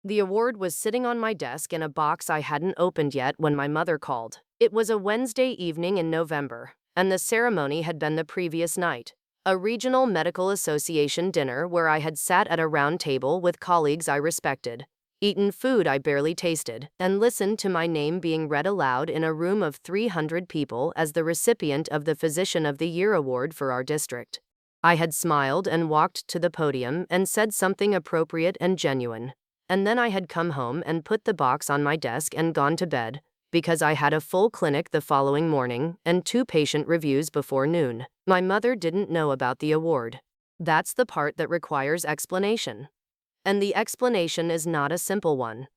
The award was sitting on my desk in a box I hadn't opened yet when my mother called. It was a Wednesday evening in November, and the ceremony had been the previous night. A regional medical association dinner where I had sat at a round table with colleagues I respected, eaten food I barely tasted, and listened to my name being read aloud in a room of 300 people as the recipient of the Physician of the Year award for our district. I had smiled and walked to the podium and said something appropriate and genuine. And then I had come home and put the box on my desk and gone to bed, because I had a full clinic the following morning and 2 patient reviews before noon. My mother didn't know about the award. That's the part that requires explanation. And the explanation is not a simple one.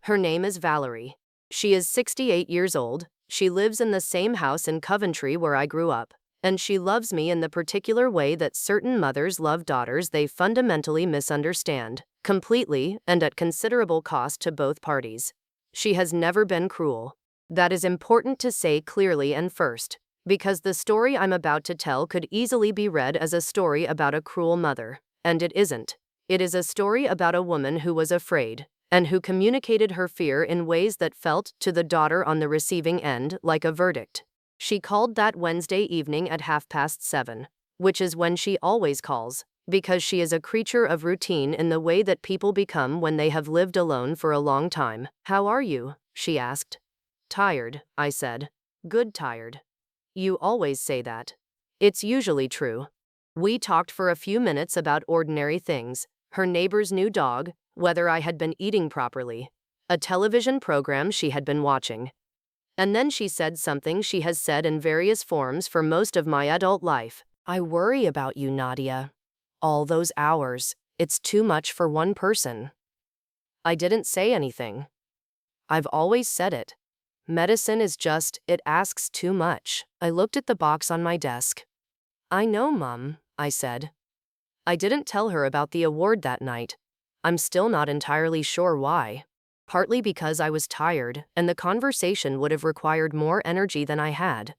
Her name is Valerie. She is 68 years old, she lives in the same house in Coventry where I grew up, and she loves me in the particular way that certain mothers love daughters they fundamentally misunderstand, completely and at considerable cost to both parties. She has never been cruel. That is important to say clearly and first, because the story I'm about to tell could easily be read as a story about a cruel mother, and it isn't. It is a story about a woman who was afraid, and who communicated her fear in ways that felt to the daughter on the receiving end like a verdict. She called that Wednesday evening at 7:30, which is when she always calls, because she is a creature of routine in the way that people become when they have lived alone for a long time. "How are you?" she asked. "Tired," I said. "Good tired." "You always say that." "It's usually true." We talked for a few minutes about ordinary things, her neighbor's new dog, whether I had been eating properly, a television program she had been watching. And then she said something she has said in various forms for most of my adult life. "I worry about you, Nadia. All those hours, it's too much for one person." I didn't say anything. I've always said it. Medicine is just, it asks too much. I looked at the box on my desk. "I know, Mum," I said. I didn't tell her about the award that night. I'm still not entirely sure why. Partly because I was tired, and the conversation would have required more energy than I had.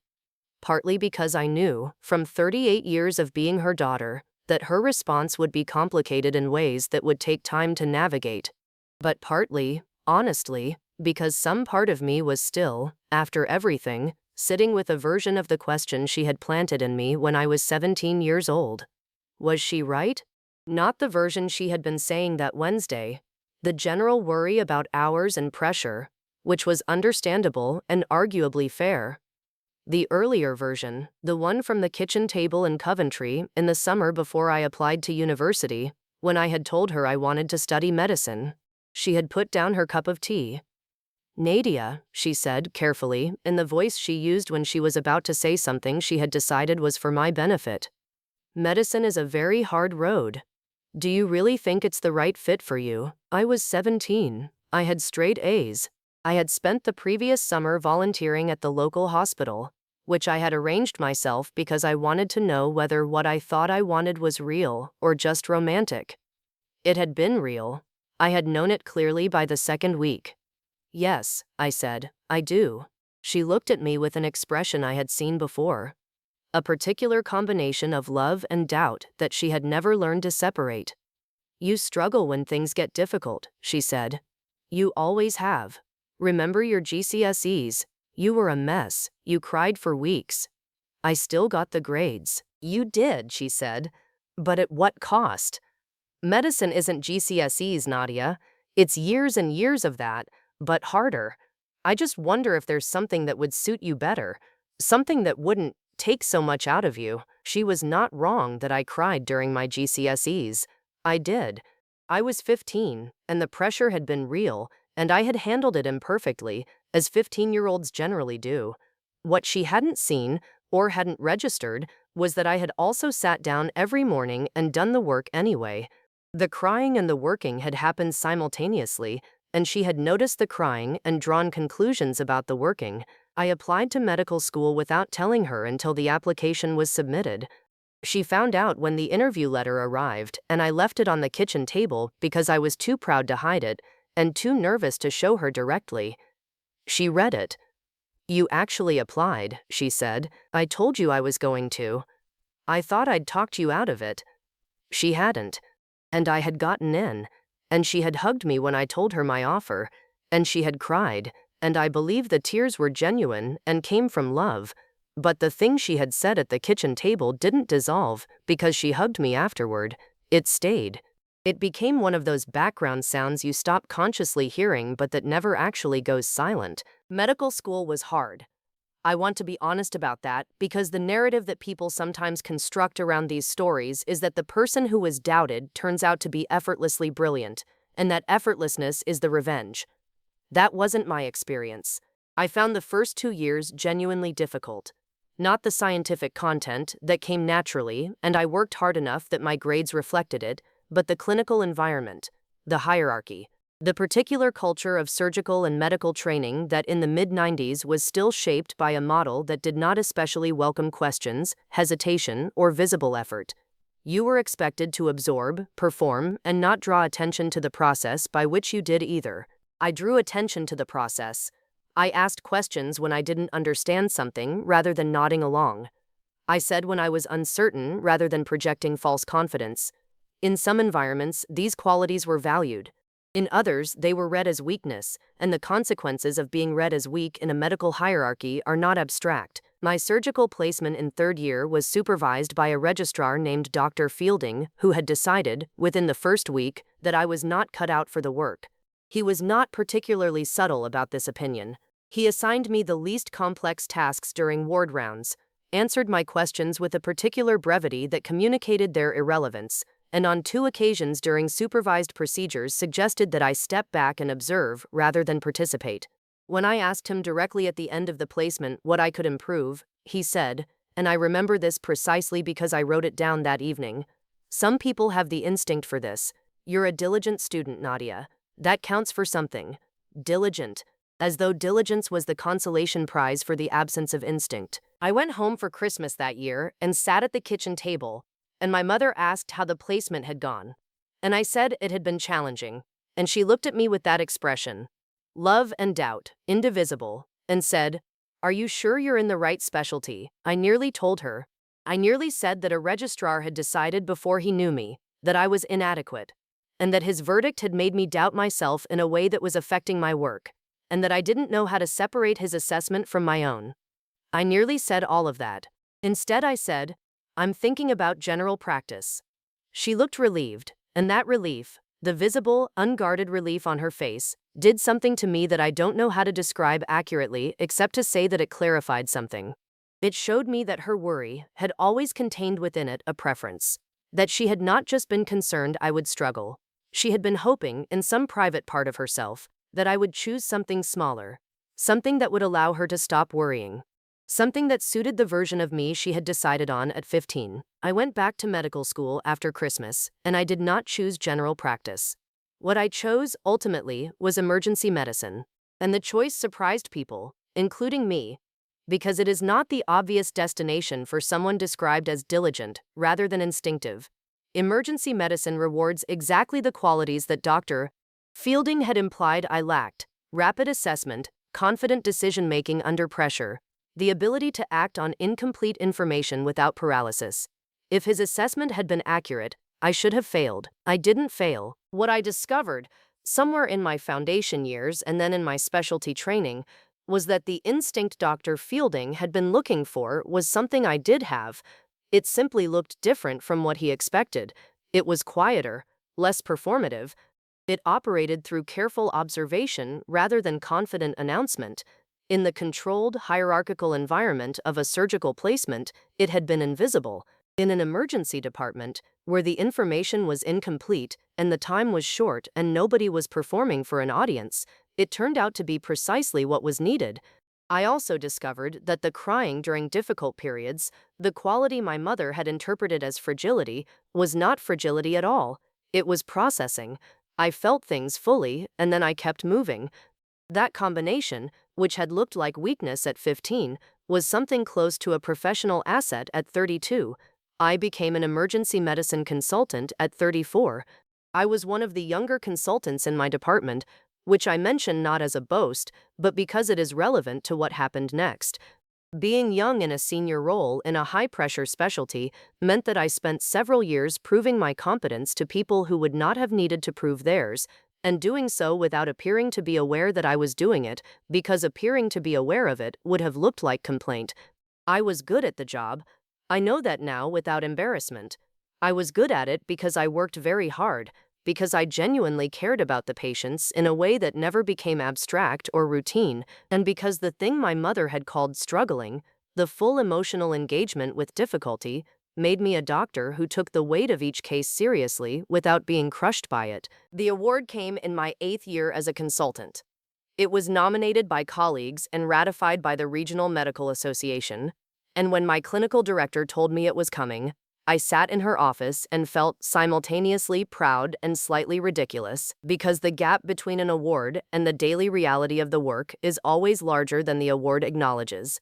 Partly because I knew, from 38 years of being her daughter, that her response would be complicated in ways that would take time to navigate. But partly, honestly, because some part of me was still, after everything, sitting with a version of the question she had planted in me when I was 17 years old. Was she right? Not the version she had been saying that Wednesday. The general worry about hours and pressure, which was understandable and arguably fair. The earlier version, the one from the kitchen table in Coventry in the summer before I applied to university, when I had told her I wanted to study medicine. She had put down her cup of tea. "Nadia," she said carefully, in the voice she used when she was about to say something she had decided was for my benefit. "Medicine is a very hard road. Do you really think it's the right fit for you?" I was 17. I had straight A's. I had spent the previous summer volunteering at the local hospital, which I had arranged myself because I wanted to know whether what I thought I wanted was real or just romantic. It had been real. I had known it clearly by the second week. "Yes," I said, "I do." She looked at me with an expression I had seen before. A particular combination of love and doubt that she had never learned to separate. "You struggle when things get difficult," she said. "You always have. Remember your GCSEs? You were a mess, you cried for weeks. I still got the grades." "You did," she said. "But at what cost? Medicine isn't GCSEs, Nadia. It's years and years of that, but harder. I just wonder if there's something that would suit you better, something that wouldn't take so much out of you." She was not wrong that I cried during my GCSEs. I did. I was 15, and the pressure had been real, and I had handled it imperfectly, as 15-year-olds generally do. What she hadn't seen, or hadn't registered, was that I had also sat down every morning and done the work anyway. The crying and the working had happened simultaneously, and she had noticed the crying and drawn conclusions about the working. I applied to medical school without telling her until the application was submitted. She found out when the interview letter arrived, and I left it on the kitchen table because I was too proud to hide it, and too nervous to show her directly. She read it. "You actually applied," she said. "I told you I was going to. I thought I'd talked you out of it." She hadn't. And I had gotten in. and she had hugged me when I told her my offer, and she had cried, and I believe the tears were genuine and came from love. But the thing she had said at the kitchen table didn't dissolve because she hugged me afterward. It stayed. It became one of those background sounds you stop consciously hearing but that never actually goes silent. Medical school was hard. I want to be honest about that because the narrative that people sometimes construct around these stories is that the person who was doubted turns out to be effortlessly brilliant, and that effortlessness is the revenge. That wasn't my experience. I found the first 2 years genuinely difficult. Not the scientific content that came naturally, and I worked hard enough that my grades reflected it, but the clinical environment, the hierarchy, the particular culture of surgical and medical training that in the mid-90s was still shaped by a model that did not especially welcome questions, hesitation, or visible effort. You were expected to absorb, perform, and not draw attention to the process by which you did either. I drew attention to the process. I asked questions when I didn't understand something rather than nodding along. I said when I was uncertain rather than projecting false confidence. In some environments, these qualities were valued. In others, they were read as weakness, and the consequences of being read as weak in a medical hierarchy are not abstract. My surgical placement in third year was supervised by a registrar named Dr. Fielding, who had decided, within the first week, that I was not cut out for the work. He was not particularly subtle about this opinion. He assigned me the least complex tasks during ward rounds, answered my questions with a particular brevity that communicated their irrelevance, and on 2 occasions during supervised procedures suggested that I step back and observe rather than participate. When I asked him directly at the end of the placement what I could improve, he said, and I remember this precisely because I wrote it down that evening, "Some people have the instinct for this. You're a diligent student, Nadia. That counts for something. Diligent." As though diligence was the consolation prize for the absence of instinct. I went home for Christmas that year and sat at the kitchen table, and my mother asked how the placement had gone. And I said it had been challenging, and she looked at me with that expression, love and doubt, indivisible, and said, "Are you sure you're in the right specialty?" I nearly told her. I nearly said that a registrar had decided before he knew me that I was inadequate, and that his verdict had made me doubt myself in a way that was affecting my work, and that I didn't know how to separate his assessment from my own. I nearly said all of that. Instead, I said, "I'm thinking about general practice." She looked relieved, and that relief, the visible, unguarded relief on her face, did something to me that I don't know how to describe accurately except to say that it clarified something. It showed me that her worry had always contained within it a preference. That she had not just been concerned I would struggle. She had been hoping, in some private part of herself, that I would choose something smaller, something that would allow her to stop worrying, something that suited the version of me she had decided on at 15. I went back to medical school after Christmas, and I did not choose general practice. What I chose, ultimately, was emergency medicine, and the choice surprised people, including me, because it is not the obvious destination for someone described as diligent rather than instinctive. Emergency medicine rewards exactly the qualities that Dr. Fielding had implied I lacked: rapid assessment, confident decision-making under pressure, the ability to act on incomplete information without paralysis. If his assessment had been accurate, I should have failed. I didn't fail. What I discovered, somewhere in my foundation years and then in my specialty training, was that the instinct Dr. Fielding had been looking for was something I did have. It simply looked different from what he expected. It was quieter, less performative. It operated through careful observation rather than confident announcement. In the controlled, hierarchical environment of a surgical placement, it had been invisible. In an emergency department, where the information was incomplete and the time was short and nobody was performing for an audience, it turned out to be precisely what was needed. I also discovered that the crying during difficult periods, the quality my mother had interpreted as fragility, was not fragility at all. It was processing. I felt things fully, and then I kept moving. That combination, which had looked like weakness at 15, was something close to a professional asset at 32. I became an emergency medicine consultant at 34. I was one of the younger consultants in my department, which I mention not as a boast, but because it is relevant to what happened next. Being young in a senior role in a high-pressure specialty meant that I spent several years proving my competence to people who would not have needed to prove theirs, and doing so without appearing to be aware that I was doing it, because appearing to be aware of it would have looked like complaint. I was good at the job. I know that now without embarrassment. I was good at it because I worked very hard, because I genuinely cared about the patients in a way that never became abstract or routine, and because the thing my mother had called struggling, the full emotional engagement with difficulty, made me a doctor who took the weight of each case seriously without being crushed by it. The award came in my 8th year as a consultant. It was nominated by colleagues and ratified by the Regional Medical Association, and when my clinical director told me it was coming, I sat in her office and felt simultaneously proud and slightly ridiculous, because the gap between an award and the daily reality of the work is always larger than the award acknowledges.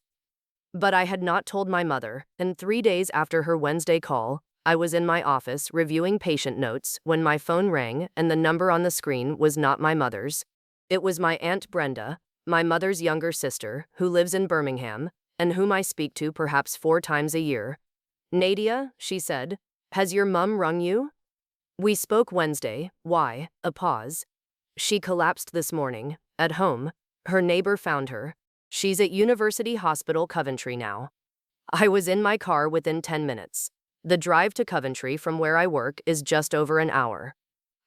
But I had not told my mother, and 3 days after her Wednesday call, I was in my office reviewing patient notes when my phone rang and the number on the screen was not my mother's. It was my Aunt Brenda, my mother's younger sister, who lives in Birmingham, and whom I speak to perhaps 4 times a year. "Nadia," she said, "has your mum rung you?" "We spoke Wednesday. Why?" A pause. "She collapsed this morning, at home. Her neighbor found her. She's at University Hospital Coventry now." I was in my car within 10 minutes. The drive to Coventry from where I work is just over an hour.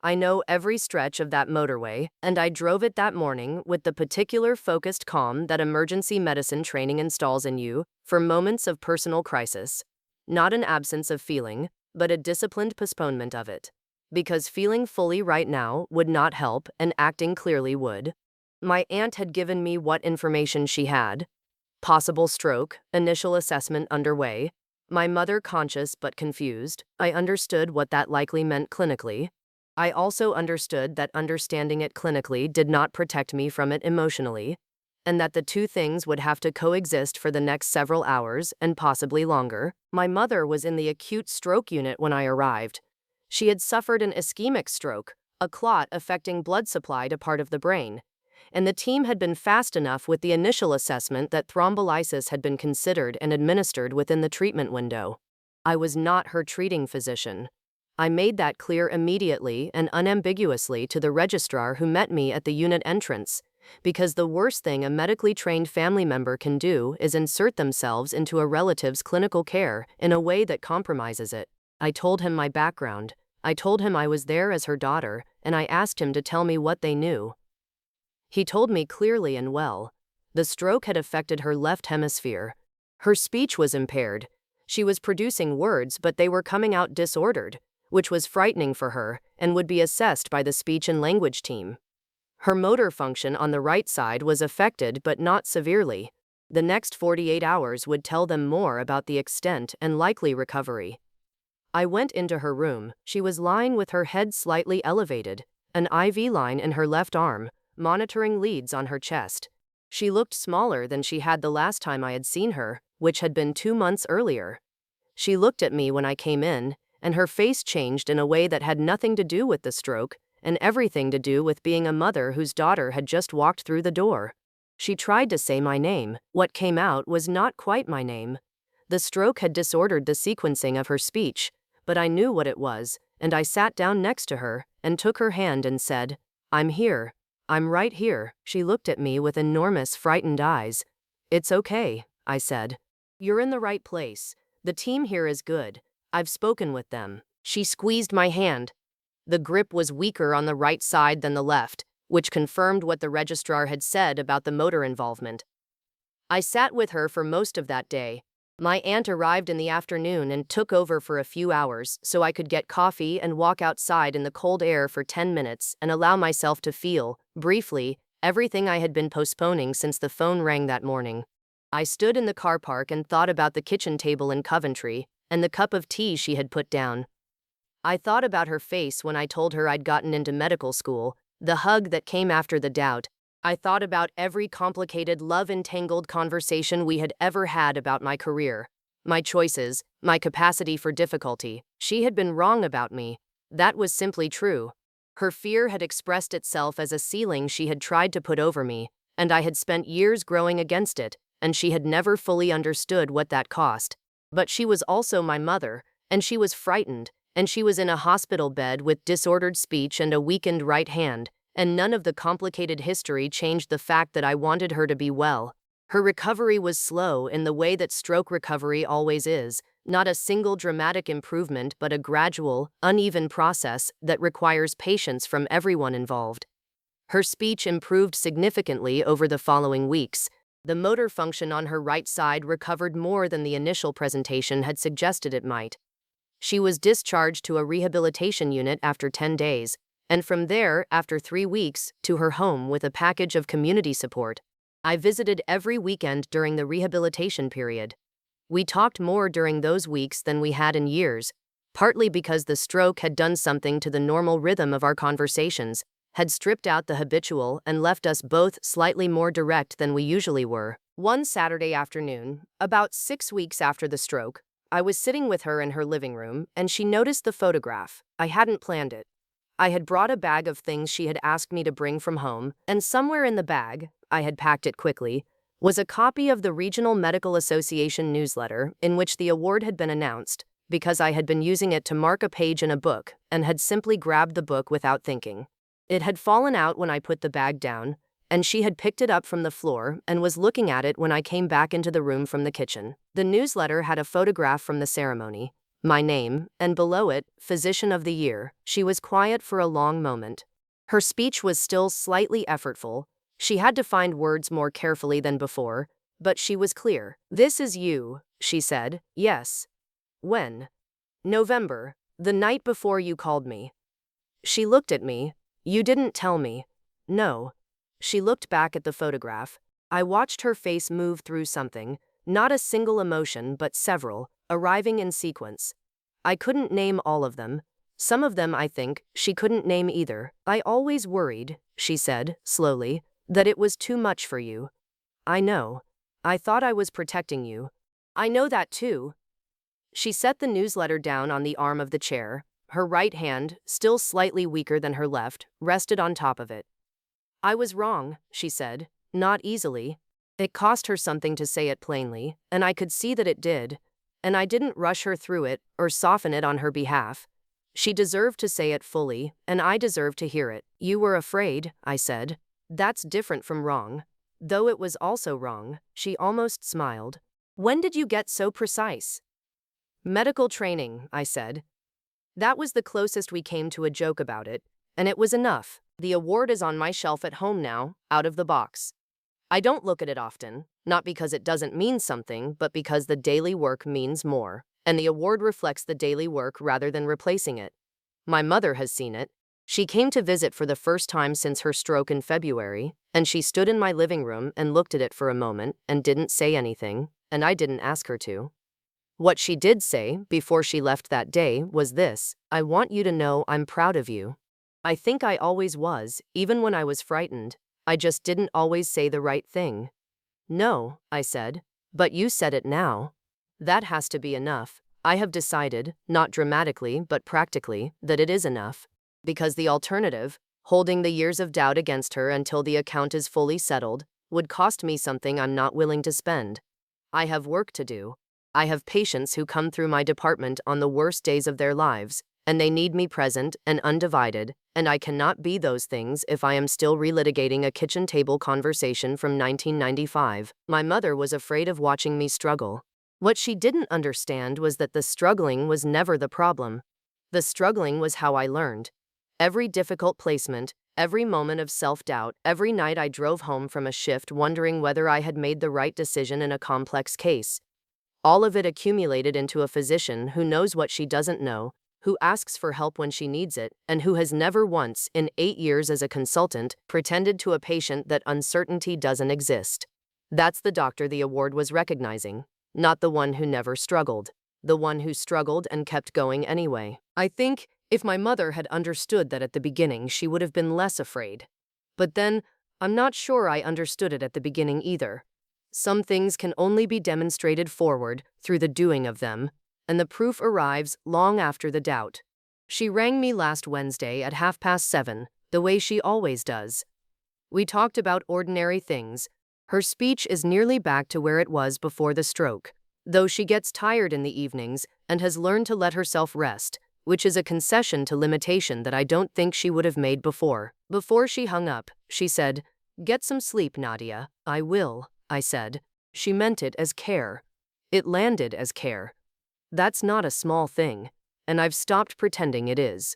I know every stretch of that motorway, and I drove it that morning with the particular focused calm that emergency medicine training installs in you for moments of personal crisis. Not an absence of feeling, but a disciplined postponement of it. Because feeling fully right now would not help, and acting clearly would. My aunt had given me what information she had. Possible stroke, initial assessment underway. My mother conscious but confused. I understood what that likely meant clinically. I also understood that understanding it clinically did not protect me from it emotionally, and that the two things would have to coexist for the next several hours and possibly longer. My mother was in the acute stroke unit when I arrived. She had suffered an ischemic stroke, a clot affecting blood supply to part of the brain, and the team had been fast enough with the initial assessment that thrombolysis had been considered and administered within the treatment window. I was not her treating physician. I made that clear immediately and unambiguously to the registrar who met me at the unit entrance, because the worst thing a medically trained family member can do is insert themselves into a relative's clinical care in a way that compromises it. I told him my background. I told him I was there as her daughter, and I asked him to tell me what they knew. He told me clearly and well. The stroke had affected her left hemisphere. Her speech was impaired. She was producing words, but they were coming out disordered, which was frightening for her and would be assessed by the speech and language team. Her motor function on the right side was affected but not severely. The next 48 hours would tell them more about the extent and likely recovery. I went into her room. She was lying with her head slightly elevated, an IV line in her left arm, monitoring leads on her chest. She looked smaller than she had the last time I had seen her, which had been 2 months earlier. She looked at me when I came in, and her face changed in a way that had nothing to do with the stroke, and everything to do with being a mother whose daughter had just walked through the door. She tried to say my name. What came out was not quite my name. The stroke had disordered the sequencing of her speech, but I knew what it was, and I sat down next to her and took her hand and said, "I'm here. I'm right here." She looked at me with enormous frightened eyes. "It's okay," I said. "You're in the right place. The team here is good. I've spoken with them." She squeezed my hand. The grip was weaker on the right side than the left, which confirmed what the registrar had said about the motor involvement. I sat with her for most of that day. My aunt arrived in the afternoon and took over for a few hours so I could get coffee and walk outside in the cold air for 10 minutes and allow myself to feel, briefly, everything I had been postponing since the phone rang that morning. I stood in the car park and thought about the kitchen table in Coventry and the cup of tea she had put down. I thought about her face when I told her I'd gotten into medical school, the hug that came after the doubt. I thought about every complicated, love-entangled conversation we had ever had about my career, my choices, my capacity for difficulty. She had been wrong about me. That was simply true. Her fear had expressed itself as a ceiling she had tried to put over me, and I had spent years growing against it, and she had never fully understood what that cost. But she was also my mother, and she was frightened, and she was in a hospital bed with disordered speech and a weakened right hand, and none of the complicated history changed the fact that I wanted her to be well. Her recovery was slow in the way that stroke recovery always is, not a single dramatic improvement but a gradual, uneven process that requires patience from everyone involved. Her speech improved significantly over the following weeks. The motor function on her right side recovered more than the initial presentation had suggested it might. She was discharged to a rehabilitation unit after 10 days, and from there, after 3 weeks, to her home with a package of community support. I visited every weekend during the rehabilitation period. We talked more during those weeks than we had in years, partly because the stroke had done something to the normal rhythm of our conversations, had stripped out the habitual and left us both slightly more direct than we usually were. One Saturday afternoon, about 6 weeks after the stroke, I was sitting with her in her living room and she noticed the photograph. I hadn't planned it. I had brought a bag of things she had asked me to bring from home, and somewhere in the bag, I had packed it quickly, was a copy of the Regional Medical Association newsletter in which the award had been announced, because I had been using it to mark a page in a book and had simply grabbed the book without thinking. It had fallen out when I put the bag down, and she had picked it up from the floor and was looking at it when I came back into the room from the kitchen. The newsletter had a photograph from the ceremony, my name, and below it, Physician of the Year. She was quiet for a long moment. Her speech was still slightly effortful. She had to find words more carefully than before, but she was clear. "This is you," she said. "Yes." "When?" "November, the night before you called me." She looked at me. "You didn't tell me." "No." She looked back at the photograph. I watched her face move through something, not a single emotion but several, arriving in sequence. I couldn't name all of them. Some of them, I think, she couldn't name either. "I always worried," she said, slowly, "that it was too much for you." "I know. I thought I was protecting you." "I know that too." She set the newsletter down on the arm of the chair. Her right hand, still slightly weaker than her left, rested on top of it. "I was wrong," she said, not easily. It cost her something to say it plainly, and I could see that it did. And I didn't rush her through it or soften it on her behalf. She deserved to say it fully, and I deserved to hear it. "You were afraid," I said. "That's different from wrong." Though it was also wrong, she almost smiled. "When did you get so precise?" "Medical training," I said. That was the closest we came to a joke about it, and it was enough. The award is on my shelf at home now, out of the box. I don't look at it often, not because it doesn't mean something, but because the daily work means more, and the award reflects the daily work rather than replacing it. My mother has seen it. She came to visit for the first time since her stroke in February, and she stood in my living room and looked at it for a moment and didn't say anything, and I didn't ask her to. What she did say, before she left that day, was this: "I want you to know I'm proud of you." I think I always was, even when I was frightened. I just didn't always say the right thing. "No," I said, "but you said it now." That has to be enough. I have decided, not dramatically but practically, that it is enough. Because the alternative, holding the years of doubt against her until the account is fully settled, would cost me something I'm not willing to spend. I have work to do. I have patients who come through my department on the worst days of their lives, and they need me present and undivided, and I cannot be those things if I am still relitigating a kitchen table conversation from 1995. My mother was afraid of watching me struggle. What she didn't understand was that the struggling was never the problem. The struggling was how I learned. Every difficult placement, every moment of self-doubt, every night I drove home from a shift wondering whether I had made the right decision in a complex case. All of it accumulated into a physician who knows what she doesn't know, who asks for help when she needs it, and who has never once, in 8 years as a consultant, pretended to a patient that uncertainty doesn't exist. That's the doctor the award was recognizing, not the one who never struggled, the one who struggled and kept going anyway. I think, if my mother had understood that at the beginning, she would have been less afraid. But then, I'm not sure I understood it at the beginning either. Some things can only be demonstrated forward through the doing of them, and the proof arrives long after the doubt. She rang me last Wednesday at 7:30, the way she always does. We talked about ordinary things, Her speech is nearly back to where it was before the stroke, though she gets tired in the evenings and has learned to let herself rest, which is a concession to limitation that I don't think she would have made before. Before she hung up, she said, "Get some sleep, Nadia." "I will," I said. She meant it as care. It landed as care. That's not a small thing, and I've stopped pretending it is.